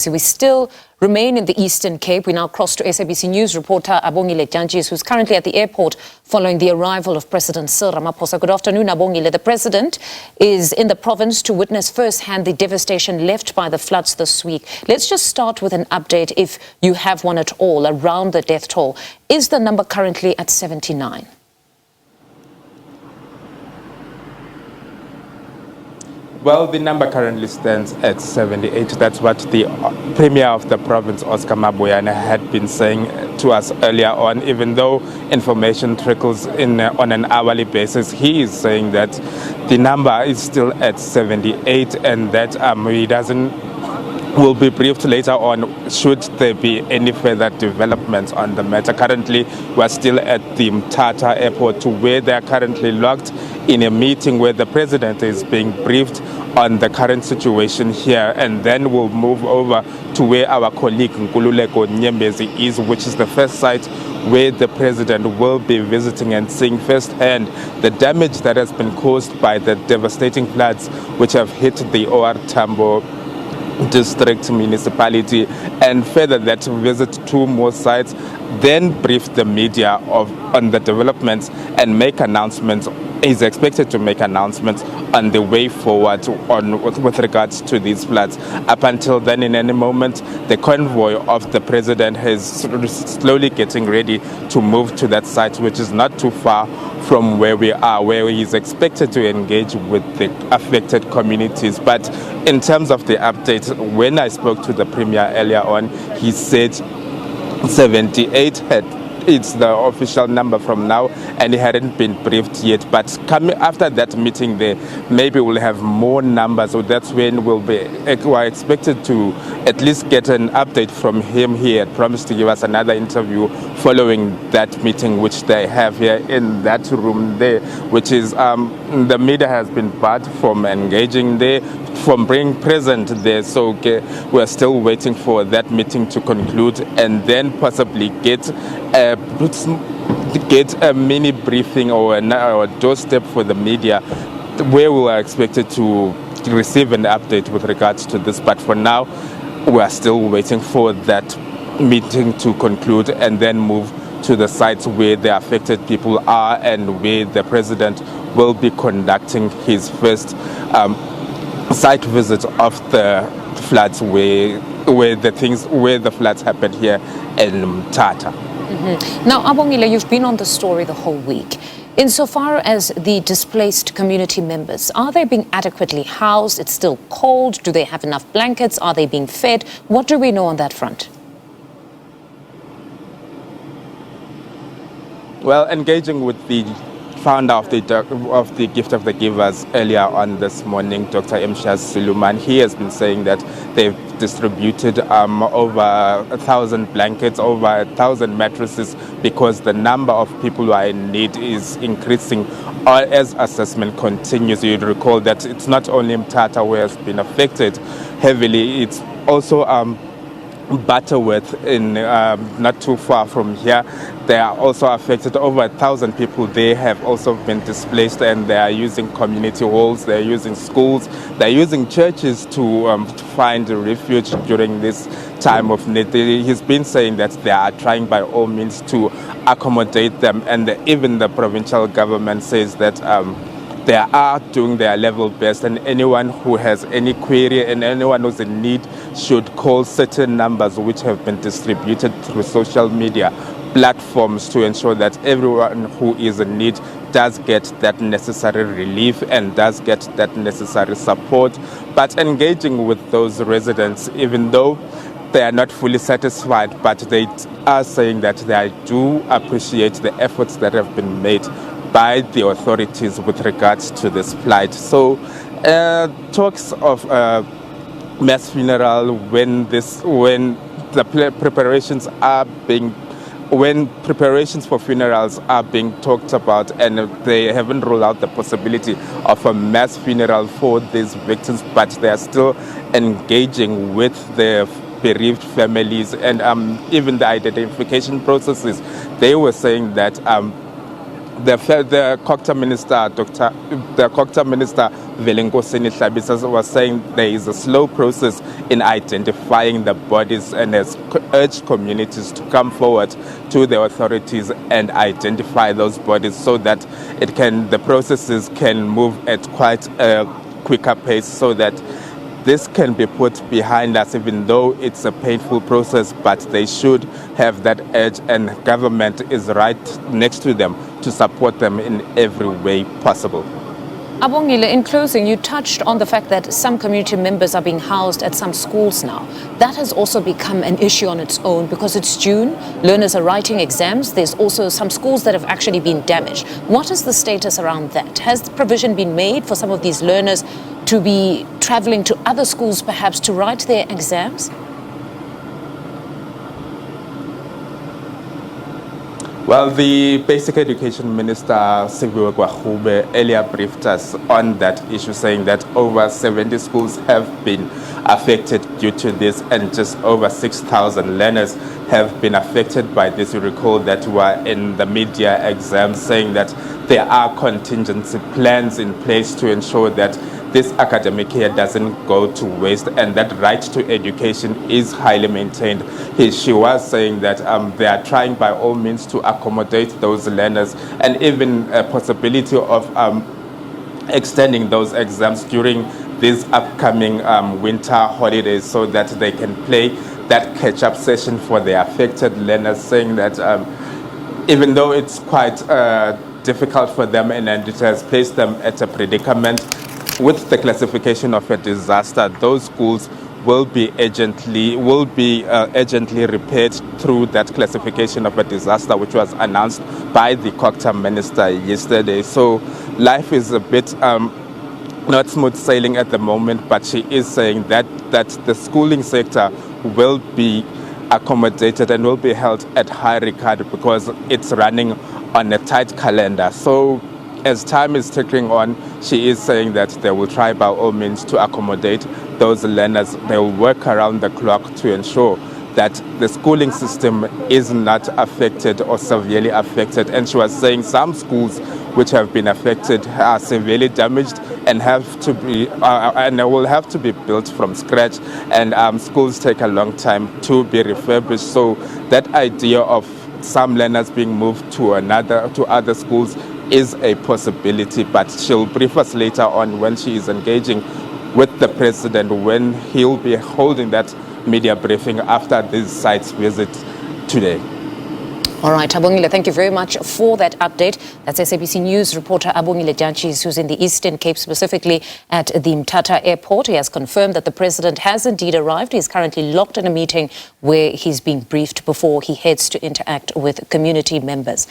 So we still remain in the Eastern Cape. We now cross to SABC News reporter Abongile Jantjies, who's currently at the airport following the arrival of President Cyril Ramaphosa. Good afternoon, Abongile. The president is in the province to witness firsthand the devastation left by the floods this week. Let's just start with an update, if you have one at all, around the death toll. Is the number currently at 79? Well, the number currently stands at 78. That's what the Premier of the province, Oscar Mabuyane, had been saying to us earlier on. Even though information trickles in on an hourly basis, he is saying that the number is still at 78 and that will be briefed later on should there be any further developments on the matter. Currently, we're still at the Mthatha airport, where they're currently locked in a meeting where the president is being briefed on the current situation here, and then we'll move over to where our colleague Nkululeko Nyembezi is, which is the first site where the president will be visiting and seeing firsthand the damage that has been caused by the devastating floods which have hit the OR Tambo district municipality, and further that visit two more sites, then brief the media on the developments and make announcements. Is expected to make announcements on the way forward with regards to these floods. Up until then, in any moment, the convoy of the president is slowly getting ready to move to that site, which is not too far from where we are, where he is expected to engage with the affected communities. But in terms of the update, when I spoke to the Premier earlier on, he said 78 it's the official number from now, and it hadn't been briefed yet. But coming after that meeting there, maybe we'll have more numbers, so that's when we're expected to at least get an update from him. He had promised to give us another interview following that meeting, which they have here in that room there, which is the media has been barred from engaging there, from being present there. So we're still waiting for that meeting to conclude and then possibly get a mini briefing or a doorstep for the media, where we are expected to receive an update with regards to this. But for now, we are still waiting for that meeting to conclude and then move to the sites where the affected people are and where the president will be conducting his first site visit of the floods, where the floods happened here in Mthatha. Now, Abongile, you've been on the story the whole week. Insofar as the displaced community members, are they being adequately housed? It's still cold. Do they have enough blankets? Are they being fed? What do we know on that front? Well, engaging with the founder of the Gift of the Givers earlier on this morning, Dr. Suleiman, he has been saying that they've distributed over 1,000 blankets, over 1,000 mattresses, because the number of people who are in need is increasing as assessment continues. You'd recall that it's not only Mthatha who has been affected heavily, it's also Butterworth in not too far from here. They are also affected. Over 1,000 people, they have also been displaced, and they are using community halls, they're using schools, they're using churches to find refuge during this time of need. He's been saying that they are trying by all means to accommodate them, and even the provincial government says that they are doing their level best, and anyone who has any query and anyone who's in need should call certain numbers which have been distributed through social media platforms to ensure that everyone who is in need does get that necessary relief and does get that necessary support. But engaging with those residents, even though they are not fully satisfied, but they are saying that they do appreciate the efforts that have been made by the authorities with regards to this plight. So talks of mass funeral when preparations for funerals are being talked about, and they haven't ruled out the possibility of a mass funeral for these victims, but they are still engaging with the bereaved families and even the identification processes. They were saying that The Cooperative Minister, Velenkosini Hlabisa, was saying there is a slow process in identifying the bodies and has urged communities to come forward to the authorities and identify those bodies so that the processes can move at quite a quicker pace so that this can be put behind us, even though it's a painful process, but they should have that edge, and government is right next to them to support them in every way possible. Abongile, in closing, you touched on the fact that some community members are being housed at some schools now. That has also become an issue on its own because it's June, learners are writing exams. There's also some schools that have actually been damaged. What is the status around that? Has the provision been made for some of these learners to be traveling to other schools perhaps to write their exams? Well, the Basic Education Minister, Cyril Ramaphosa, earlier briefed us on that issue, saying that over 70 schools have been affected due to this, and just over 6,000 learners have been affected by this. You recall that we were in the media exams saying that there are contingency plans in place to ensure that this academic year doesn't go to waste, and that right to education is highly maintained. She was saying that they are trying by all means to accommodate those learners, and even a possibility of extending those exams during these upcoming winter holidays so that they can play that catch-up session for the affected learners, saying that even though it's quite difficult for them and it has placed them at a predicament, with the classification of a disaster, those schools will be urgently repaired through that classification of a disaster, which was announced by the Cooperative Minister yesterday. So life is a bit not smooth sailing at the moment, but she is saying that the schooling sector will be accommodated and will be held at high regard because it's running on a tight calendar. So as time is ticking on, she is saying that they will try by all means to accommodate those learners. They will work around the clock to ensure that the schooling system is not affected or severely affected. And she was saying some schools which have been affected are severely damaged and will have to be built from scratch. And schools take a long time to be refurbished. So that idea of some learners being moved to other schools is a possibility, but she'll brief us later on when she is engaging with the president, when he'll be holding that media briefing after this site's visit today. All right, Abongile, thank you very much for that update. That's SABC News reporter Abongile Jantjies, who's in the Eastern Cape, specifically at the Mthatha airport. He has confirmed that the president has indeed arrived. He's currently locked in a meeting where he's being briefed before he heads to interact with community members.